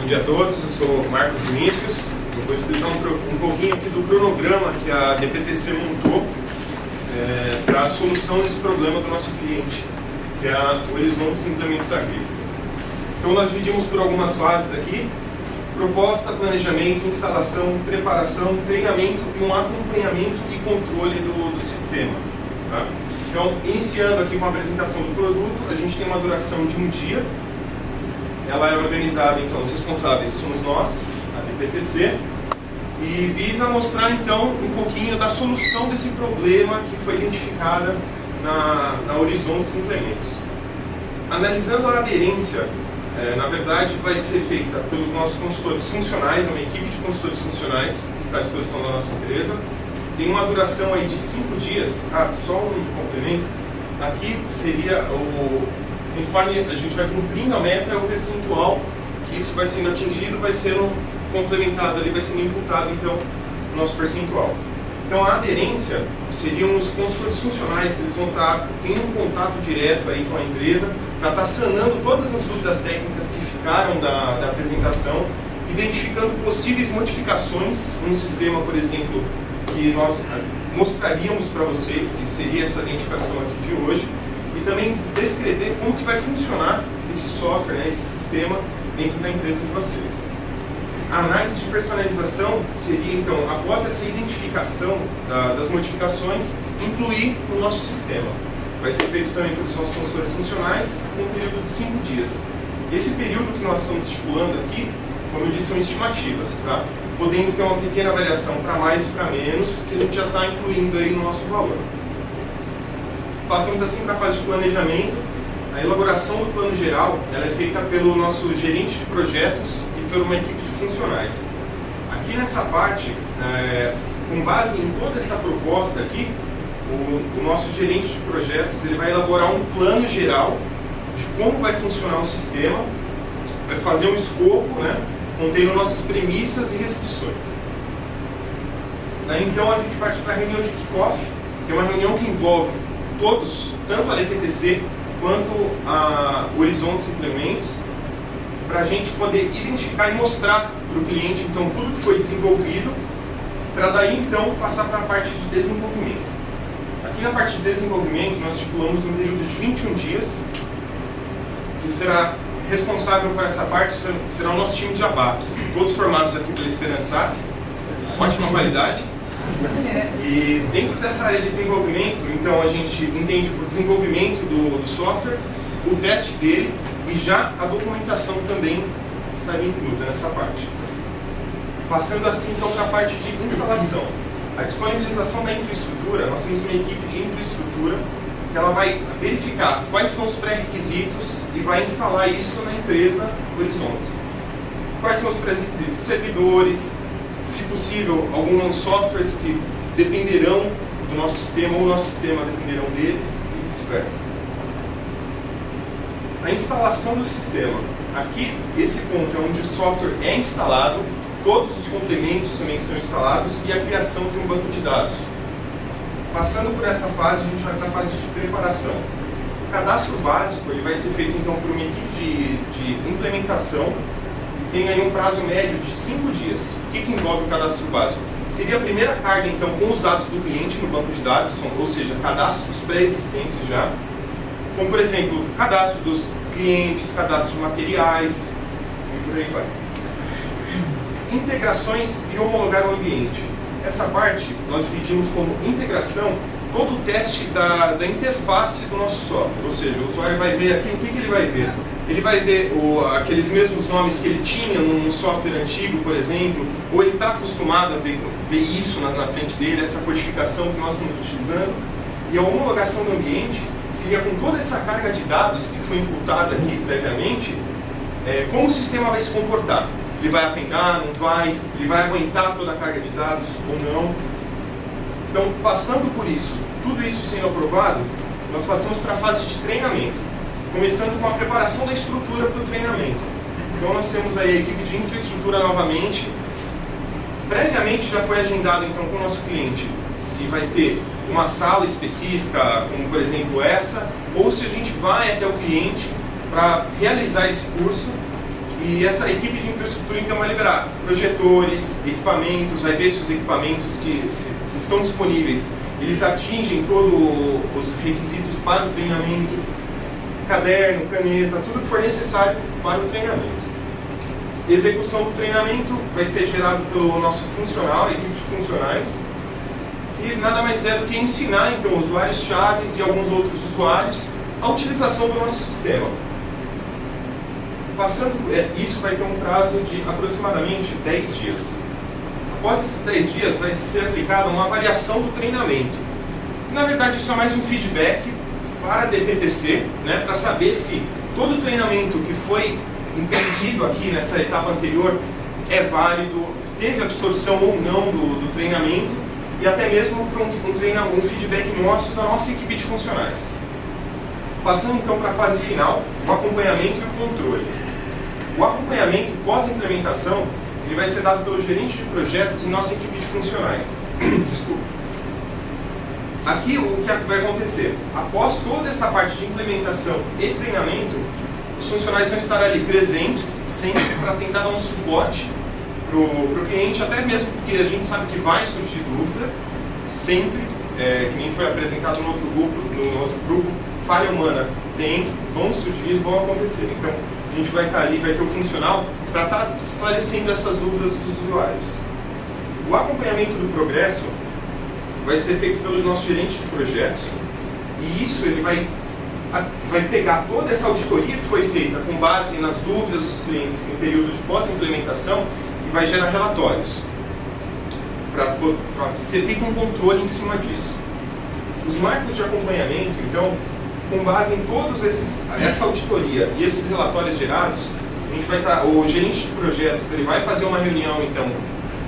dia a todos, eu sou Marcos Vinícius. Eu vou explicar um pouquinho aqui do cronograma que a DPTC montou para a solução desse problema do nosso cliente, que é a Horizontes Implementos Agrícolas. Então nós dividimos por algumas fases aqui: proposta, planejamento, instalação, preparação, treinamento e um acompanhamento e controle do sistema. Tá? Então, iniciando aqui com a apresentação do produto, a gente tem uma duração de um dia. Ela é organizada, então, os responsáveis somos nós, a DPTC, e visa mostrar, então, um pouquinho da solução desse problema que foi identificada na Horizontes Implementos. Analisando a aderência, na verdade, vai ser feita pelos nossos consultores funcionais, é uma equipe de consultores funcionais que está à disposição da nossa empresa. Tem uma duração aí de 5 dias. Só um complemento. Aqui seria conforme a gente vai cumprindo a meta, é o percentual que isso vai sendo atingido, vai sendo complementado ali, vai sendo imputado, então, o nosso percentual. Então, a aderência seriam os consultores funcionais, que eles vão estar tendo um contato direto aí com a empresa, para estar sanando todas as dúvidas técnicas que ficaram da apresentação, identificando possíveis modificações no sistema, por exemplo, que nós mostraríamos para vocês, que seria essa identificação aqui de hoje, e também descrever como que vai funcionar esse software, esse sistema dentro da empresa de vocês. A análise de personalização seria, então, após essa identificação das modificações, incluir no nosso sistema. Vai ser feito também pelos nossos consultores funcionais com um período de 5 dias. Esse período que nós estamos estipulando aqui, como eu disse, são estimativas, tá? Podendo ter uma pequena variação para mais e para menos, que a gente já está incluindo aí no nosso valor. Passamos assim para a fase de planejamento. A elaboração do plano geral ela é feita pelo nosso gerente de projetos e por uma equipe de funcionais. Aqui nessa parte, com base em toda essa proposta aqui, o nosso gerente de projetos ele vai elaborar um plano geral de como vai funcionar o sistema, vai fazer um escopo, né, contendo nossas premissas e restrições. Daí então a gente parte para a reunião de kickoff, que é uma reunião que envolve todos, tanto a DPTC quanto a Horizontes Implementos, para a gente poder identificar e mostrar para o cliente então tudo que foi desenvolvido, para daí então passar para a parte de desenvolvimento. Aqui na parte de desenvolvimento nós estipulamos um período de 21 dias, que será responsável por essa parte será o nosso time de ABAPs, todos formados aqui pela Esperançap, ótima qualidade. E dentro dessa área de desenvolvimento, então a gente entende o desenvolvimento do software, o teste dele e já a documentação também estaria inclusa nessa parte. Passando assim então para a parte de instalação. A disponibilização da infraestrutura, nós temos uma equipe de infraestrutura que ela vai verificar quais são os pré-requisitos e vai instalar isso na empresa Horizontes. Quais são os pré-requisitos? Servidores, se possível, alguns softwares que dependerão do nosso sistema ou o nosso sistema dependerão deles e vice-versa. A instalação do sistema. Aqui, esse ponto é onde o software é instalado, todos os complementos também são instalados e a criação de um banco de dados. Passando por essa fase, a gente vai para a fase de preparação. O cadastro básico ele vai ser feito então por uma equipe de implementação. Tem aí um prazo médio de 5 dias. O que envolve o cadastro básico? Seria a primeira carga, então, com os dados do cliente no banco de dados, ou seja, cadastros pré-existentes já, como, por exemplo, cadastro dos clientes, cadastro de materiais, e por aí vai. Integrações e homologar o ambiente. Essa parte, nós dividimos como integração todo o teste da interface do nosso software, ou seja, o usuário vai ver aqui, o que ele vai ver? Ele vai ver aqueles mesmos nomes que ele tinha num software antigo, por exemplo, ou ele está acostumado a ver isso na frente dele, essa codificação que nós estamos utilizando. E a homologação do ambiente seria com toda essa carga de dados que foi imputada aqui previamente, como o sistema vai se comportar. Ele vai apenar, não vai? Ele vai aguentar toda a carga de dados ou não? Então, passando por isso, tudo isso sendo aprovado, nós passamos para a fase de treinamento. Começando com a preparação da estrutura para o treinamento. Então nós temos aí a equipe de infraestrutura novamente. Previamente já foi agendado então com o nosso cliente se vai ter uma sala específica, como por exemplo essa, ou se a gente vai até o cliente para realizar esse curso E essa equipe de infraestrutura então vai liberar projetores, equipamentos, vai ver se os equipamentos que estão disponíveis, eles atingem todos os requisitos para o treinamento, caderno, caneta, tudo que for necessário para o treinamento. Execução do treinamento vai ser gerado pelo nosso funcional, equipe de funcionais, que nada mais é do que ensinar então usuários-chave e alguns outros usuários a utilização do nosso sistema. Isso vai ter um prazo de aproximadamente 10 dias. Após esses 10 dias vai ser aplicada uma avaliação do treinamento. Na verdade isso é mais um feedback para a DPTC, né, para saber se todo o treinamento que foi entendido aqui nessa etapa anterior é válido, teve absorção ou não do treinamento, e até mesmo para um feedback nosso da nossa equipe de funcionais. Passando então para a fase final, o acompanhamento e o controle. O acompanhamento pós-implementação ele vai ser dado pelo gerente de projetos e nossa equipe de funcionais. Desculpa. Aqui o que vai acontecer? Após toda essa parte de implementação e treinamento, os funcionários vão estar ali presentes sempre para tentar dar um suporte para o cliente, até mesmo porque a gente sabe que vai surgir dúvida, sempre, que nem foi apresentado no outro grupo, falha humana vão surgir, vão acontecer. Então, a gente vai estar ali, vai ter o funcional para estar esclarecendo essas dúvidas dos usuários. O acompanhamento do progresso vai ser feito pelo nosso gerente de projetos, e isso ele vai pegar toda essa auditoria que foi feita com base nas dúvidas dos clientes em período de pós-implementação e vai gerar relatórios para ser feito um controle em cima disso. Os marcos de acompanhamento, então, com base em todos essa auditoria e esses relatórios gerados, a gente vai o gerente de projetos ele vai fazer uma reunião então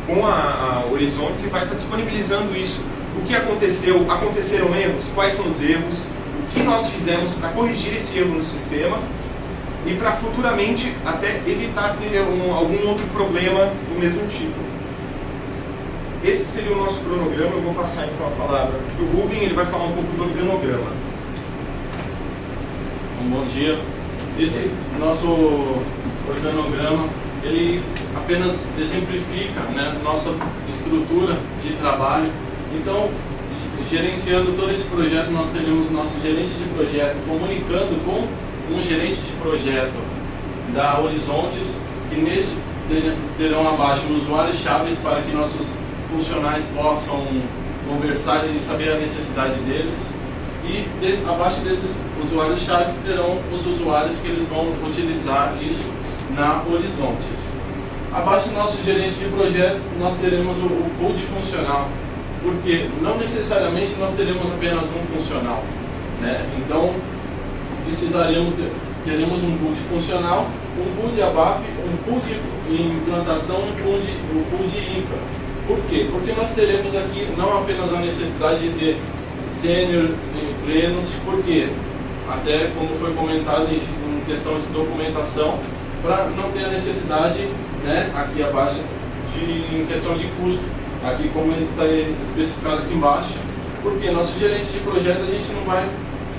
com a Horizontes e vai estar disponibilizando isso. O que aconteceu? Aconteceram erros? Quais são os erros? O que nós fizemos para corrigir esse erro no sistema e para futuramente até evitar ter algum outro problema do mesmo tipo. Esse seria o nosso cronograma. Eu vou passar então a palavra para o Rubem, ele vai falar um pouco do organograma. Bom dia. Esse nosso organograma, ele apenas exemplifica, né, nossa estrutura de trabalho. Então, gerenciando todo esse projeto, nós teremos nosso gerente de projeto comunicando com um gerente de projeto da Horizontes, e nesse terão abaixo usuários-chave para que nossos funcionários possam conversar e saber a necessidade deles. E abaixo desses usuários-chave terão os usuários que eles vão utilizar isso na Horizontes. Abaixo do nosso gerente de projeto, nós teremos o pool de funcional, porque não necessariamente nós teremos apenas um funcional, né? Então, teremos um pool de funcional, um pool de ABAP, um pool de implantação e um pool de infra. Por quê? Porque nós teremos aqui não apenas a necessidade de ter sênior e plenos, porque até como foi comentado em questão de documentação, para não ter a necessidade, né, aqui abaixo, em questão de custo, aqui como ele está especificado aqui embaixo, porque nosso gerente de projeto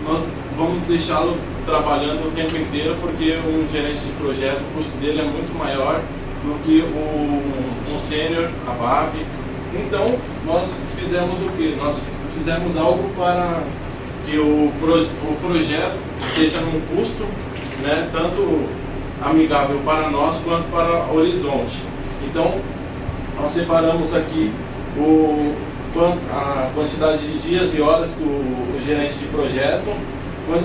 nós vamos deixá-lo trabalhando o tempo inteiro, porque um gerente de projeto, o custo dele é muito maior do que um sênior, ABAP. Então nós fizemos o que? Nós fizemos algo para que o projeto esteja num custo, né, tanto amigável para nós quanto para o Horizonte. Então nós separamos aqui a quantidade de dias e horas que o gerente de projeto,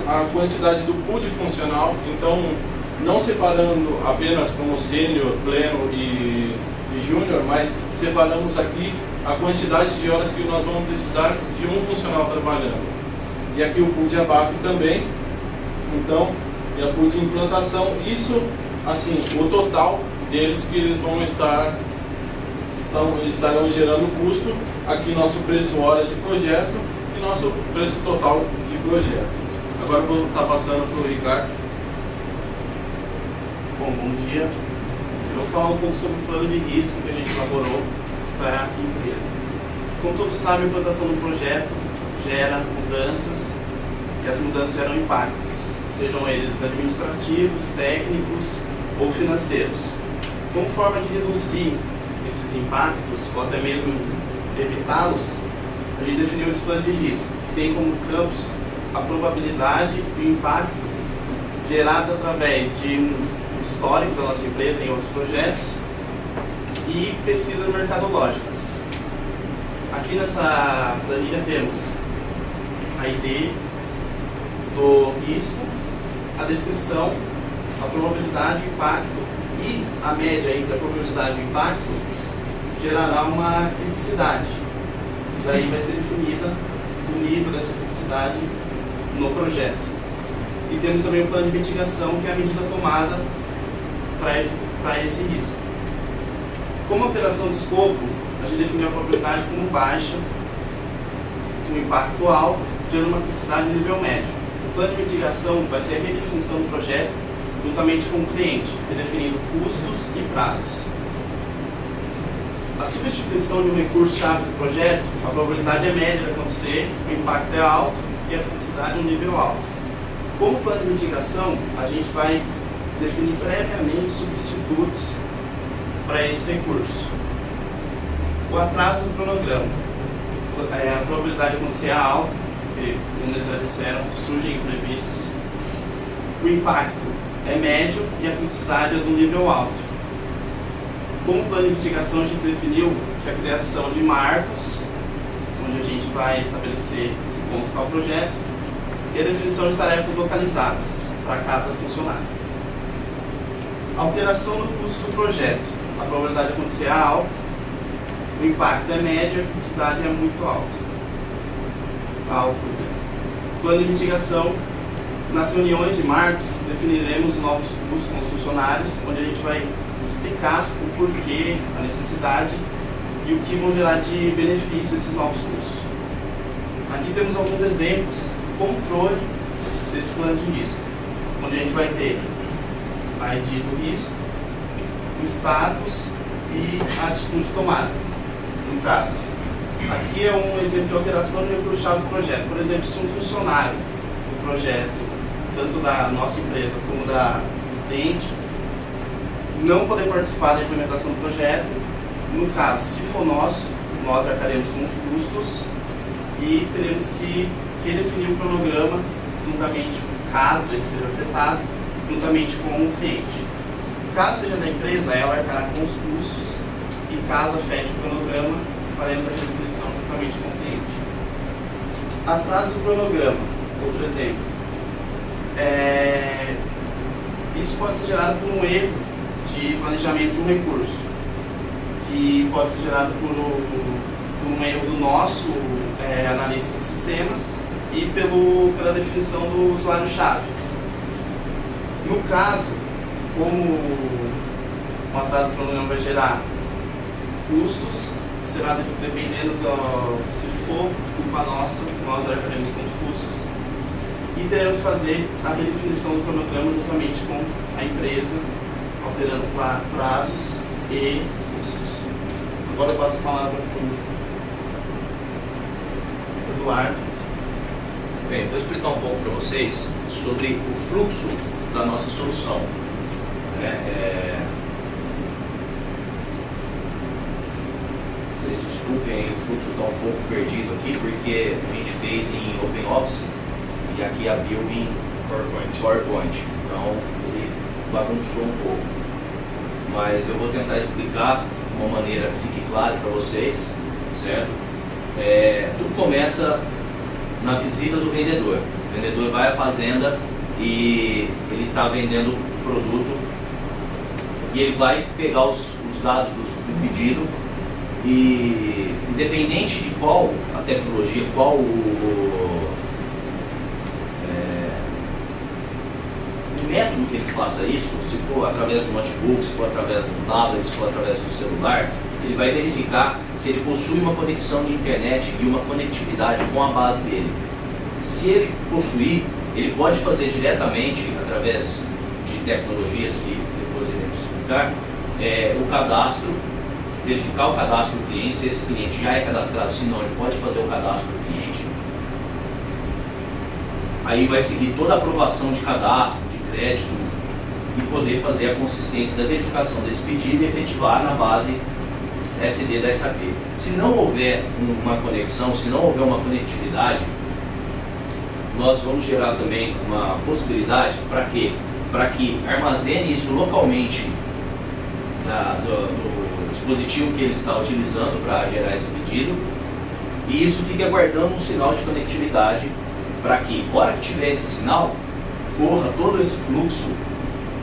a quantidade do pool de funcional, então não separando apenas como sênior, pleno e júnior, mas separamos aqui a quantidade de horas que nós vamos precisar de um funcional trabalhando. E aqui o pool de ABAP também, então, e a pool de implantação, isso, assim, o total deles que eles vão estarão gerando custo, aqui nosso preço hora de projeto e nosso preço total de projeto. Agora eu vou estar passando para o Ricardo. Bom dia. Eu vou falar um pouco sobre o plano de risco que a gente elaborou para a empresa. Como todos sabem, a implantação do projeto gera mudanças e as mudanças geram impactos, sejam eles administrativos, técnicos ou financeiros. Como forma de reduzir esses impactos, ou até mesmo evitá-los, a gente definiu esse plano de risco, que tem como campos a probabilidade e o impacto gerados através de um histórico da nossa empresa em outros projetos e pesquisas mercadológicas. Aqui nessa planilha temos a ID do risco, a descrição, a probabilidade, o impacto e a média entre a probabilidade e o impacto gerará uma criticidade. Daí vai ser definida o nível dessa criticidade no projeto. E temos também o plano de mitigação, que é a medida tomada para esse risco. Como alteração de escopo, a gente definiu a probabilidade como baixa, um impacto alto, gerando uma criticidade de nível médio. O plano de mitigação vai ser a redefinição do projeto juntamente com o cliente, redefinindo custos e prazos. A substituição de um recurso-chave do projeto, a probabilidade é média de acontecer, o impacto é alto e a criticidade é um nível alto. Como plano de mitigação, a gente vai definir previamente substitutos para esse recurso. O atraso do cronograma. A probabilidade de acontecer é alta, porque, como eles já disseram, surgem imprevistos. O impacto é médio e a criticidade é do nível alto. Como plano de mitigação, a gente definiu que a criação de marcos, onde a gente vai estabelecer onde está o projeto, e a definição de tarefas localizadas para cada funcionário. Alteração do custo do projeto. A probabilidade de acontecer é alta, o impacto é médio, a criticidade é muito alta. Por exemplo. Plano de mitigação. Nas reuniões de marcos, definiremos novos custos com os funcionários, onde a gente vai explicar o porquê, a necessidade e o que vão gerar de benefício esses novos custos. Aqui temos alguns exemplos de controle desse plano de risco, onde a gente vai ter a ID do risco, o status e a atitude tomada, no caso. Aqui é um exemplo de alteração de recurso-chave do projeto. Por exemplo, se um funcionário do projeto, tanto da nossa empresa como do cliente, não poder participar da implementação do projeto, no caso, se for nosso, nós arcaremos com os custos e teremos que redefinir o cronograma juntamente, caso esse seja afetado, juntamente com o cliente. Caso seja da empresa, ela arcará com os custos e caso afete o cronograma, faremos a redefinição juntamente com o cliente. Atraso do cronograma, outro exemplo. Isso pode ser gerado por um erro de planejamento de um recurso, que pode ser gerado por um erro do nosso analista de sistemas e pela definição do usuário-chave. No caso, como um atraso do cronograma vai gerar custos, será dependendo se for culpa nossa, nós arcaremos com os custos e teremos que fazer a redefinição do cronograma juntamente com a empresa, alterando prazos e custos. Agora eu passo a palavra para o Eduardo. Bem, vou explicar um pouco para vocês sobre o fluxo da nossa solução. Vocês desculpem, o fluxo está um pouco perdido aqui, porque a gente fez em OpenOffice e aqui abriu em PowerPoint. Então ele bagunçou um pouco. Mas eu vou tentar explicar de uma maneira que fique claro para vocês, certo? Tudo começa na visita do vendedor. O vendedor vai à fazenda e ele está vendendo o produto e ele vai pegar os dados do pedido e, independente de qual a tecnologia, qual o método que ele faça isso, se for através do notebook, se for através do tablet, se for através do celular, ele vai verificar se ele possui uma conexão de internet e uma conectividade com a base dele. Se ele possuir, ele pode fazer diretamente, através de tecnologias que depois iremos explicar, o cadastro, verificar o cadastro do cliente, se esse cliente já é cadastrado, se não, ele pode fazer o cadastro do cliente. Aí vai seguir toda a aprovação de cadastro, de crédito, e poder fazer a consistência da verificação desse pedido e efetivar na base SD da SAP. Se não houver uma conexão, se não houver uma conectividade, nós vamos gerar também uma possibilidade para quê? Para que armazene isso localmente no dispositivo que ele está utilizando para gerar esse pedido, e isso fique aguardando um sinal de conectividade para que, na hora que tiver esse sinal, corra todo esse fluxo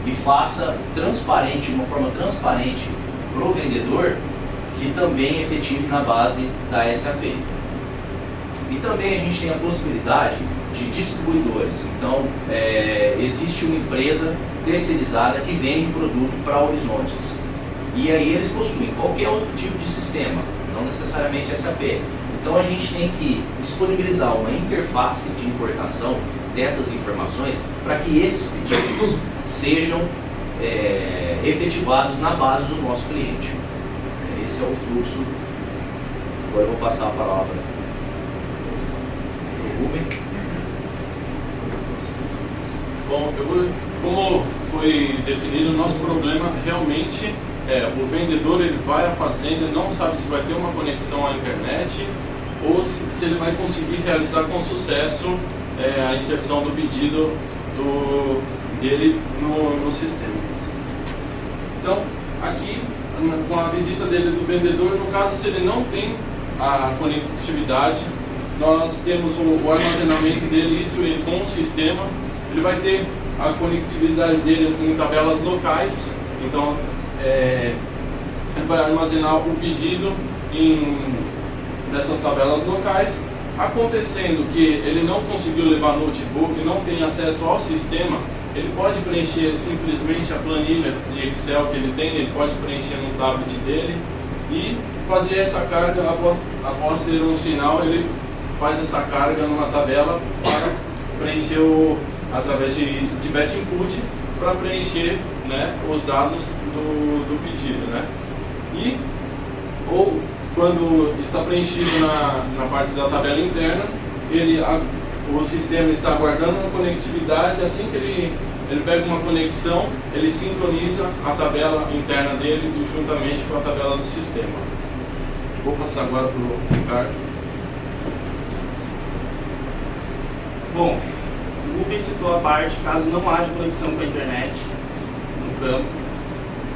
e faça transparente, de uma forma transparente para o vendedor, que também efetive na base da SAP. E também a gente tem a possibilidade de distribuidores. Então, existe uma empresa terceirizada que vende produto para Horizontes. E aí eles possuem qualquer outro tipo de sistema, não necessariamente SAP. Então a gente tem que disponibilizar uma interface de importação dessas informações para que esses pedidos sejam efetivados na base do nosso cliente. Esse é o fluxo. Agora eu vou passar a palavra para o Rubem. Bom, como foi definido, o nosso problema realmente o vendedor ele vai à fazenda, não sabe se vai ter uma conexão à internet ou se ele vai conseguir realizar com sucesso a inserção do pedido dele no sistema. Então, aqui, com a visita dele do vendedor, no caso, se ele não tem a conectividade, nós temos o armazenamento dele, isso com o sistema. Ele vai ter a conectividade dele em tabelas locais, então ele vai armazenar o pedido nessas tabelas locais. Acontecendo que ele não conseguiu levar notebook, não tem acesso ao sistema, ele pode preencher simplesmente a planilha de Excel que ele tem, ele pode preencher no tablet dele e fazer essa carga após ter um sinal, ele faz essa carga numa tabela para preencher através de batch input para preencher, né, os dados do pedido, né? Ou quando está preenchido na parte da tabela interna, o sistema está aguardando uma conectividade. Assim que ele pega uma conexão, ele sincroniza a tabela interna dele juntamente com a tabela do sistema. Vou passar agora para o Ricardo. Bom, o Rubem citou a parte, caso não haja conexão com a internet no campo.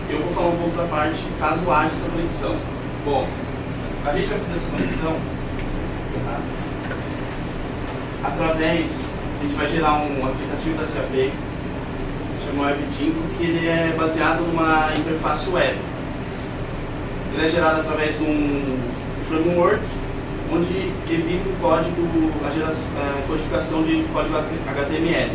Eu vou falar um pouco da parte, caso haja essa conexão. Bom, a gente vai fazer essa conexão, tá? Através, a gente vai gerar um aplicativo da SAP, que se chama WebDingo, que ele é baseado numa interface web. Ele é gerado através de um framework, onde evita o código, a codificação de código HTML.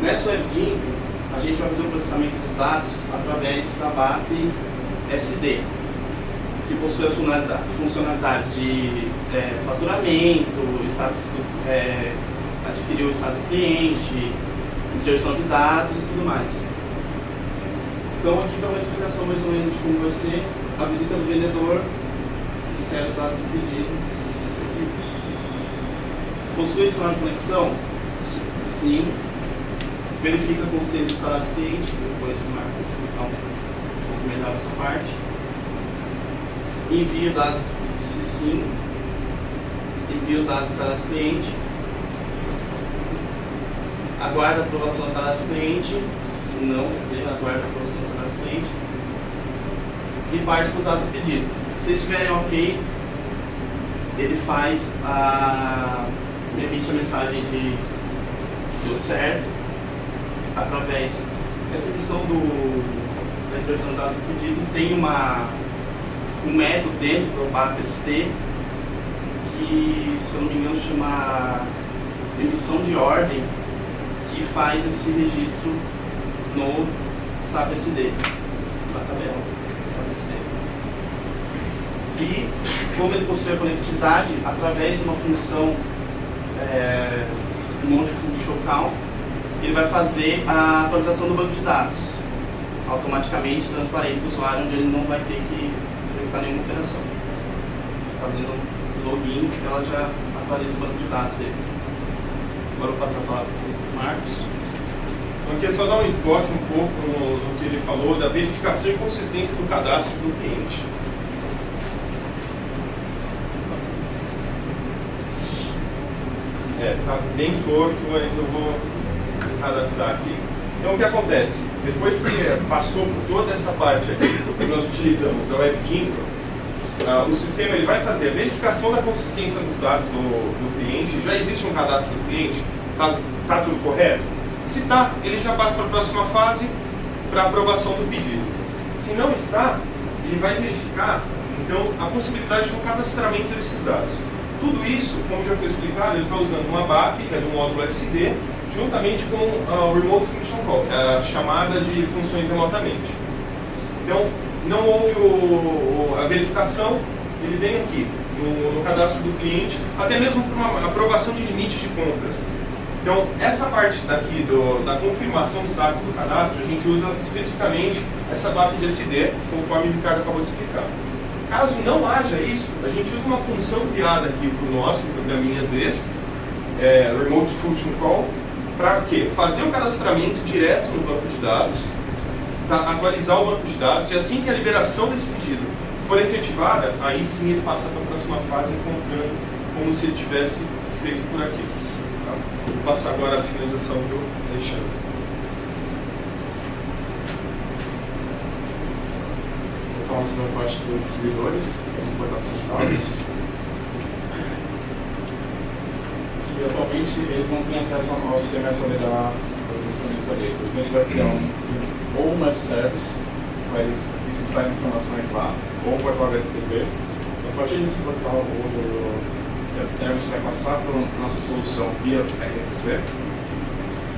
Nessa WebDingo, a gente vai fazer o processamento dos dados através da BAP SD, que possui as funcionalidades de faturamento, status, adquirir o status do cliente, inserção de dados e tudo mais. Então aqui está uma explicação mais ou menos de como vai ser a visita do vendedor, insere os dados do pedido. Possui sinal de conexão? Sim. Verifica a consciência do cadastro cliente, depois o Marcos explicar um pouco melhor essa parte. Envia os dados, se sim, envia os dados do cadastro cliente, aguarda a aprovação do cadastro cliente, se não, quer dizer, aguarda a aprovação do cadastro cliente e parte para os dados do pedido. Se estiverem ok, ele emite a mensagem de deu certo, através dessa emissão da inserção de dados do pedido, tem um método dentro do BAP SD que, se eu não me engano, chama emissão de ordem, que faz esse registro no SAP SD, na tabela SAP SD. E, como ele possui a conectividade, através de uma função non-function count, ele vai fazer a atualização do banco de dados, automaticamente transparente para o usuário, onde ele não vai ter que executar nenhuma operação. Fazendo login, ela já atualiza o banco de dados dele. Agora eu vou passar a palavra para o Marcos. Então aqui é só dar um enfoque um pouco no que ele falou da verificação e consistência do cadastro do cliente. Tá bem torto, mas eu vou tentar adaptar aqui. Então o que acontece? Depois que passou por toda essa parte aqui que nós utilizamos da WebGIMP, o sistema ele vai fazer a verificação da consistência dos dados do cliente. Já existe um cadastro do cliente? Tá tudo correto? Se está, ele já passa para a próxima fase, para aprovação do pedido. Se não está, ele vai verificar então a possibilidade de um cadastramento desses dados. Tudo isso, como já foi explicado, ele está usando uma BAP, que é do módulo SD, juntamente com o Remote Function Call, que é a chamada de funções remotamente. Então, não houve a verificação, ele vem aqui no cadastro do cliente, até mesmo para uma aprovação de limite de compras. Então, essa parte daqui da confirmação dos dados do cadastro, a gente usa especificamente essa BAP de SD, conforme o Ricardo acabou de explicar. Caso não haja isso, a gente usa uma função criada aqui para o nosso programinha ZES, Remote Function Call, para quê? Fazer o cadastramento direto no banco de dados, para atualizar o banco de dados, e assim que a liberação desse pedido for efetivada, aí sim ele passa para a próxima fase, encontrando como se ele tivesse feito por aqui. Tá? Vou passar agora a finalização do Alexandre. Falar sobre a parte dos servidores, a importação de dados. E atualmente eles não têm acesso ao sistema SOD da organização de SOD. Por exemplo, a gente vai criar ou um web service, vai executar as informações lá, ou um portal HTTP. A partir desse portal ou do web service vai passar para a nossa solução via RFC.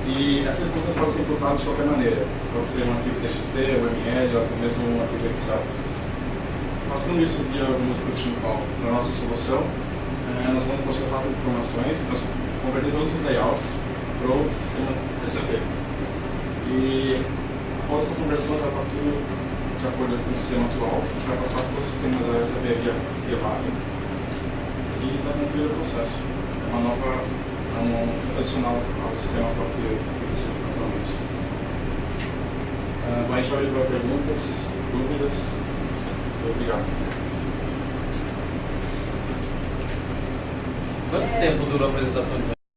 E essas informações podem ser imputadas de qualquer maneira. Pode ser um arquivo TXT, um ML, ou até mesmo um arquivo Excel. Passando isso via o Remote Function Call para a nossa solução, nós vamos processar essas informações, converter todos os layouts para o sistema SAP. E após essa conversão, vai estar tudo de acordo com o sistema atual, a gente vai passar para o sistema da SAP via VAB e está concluído o processo. É um adicional ao sistema atual que existe atualmente. Bom, a gente vai abrir para perguntas, dúvidas. Obrigado. Quanto tempo durou a apresentação de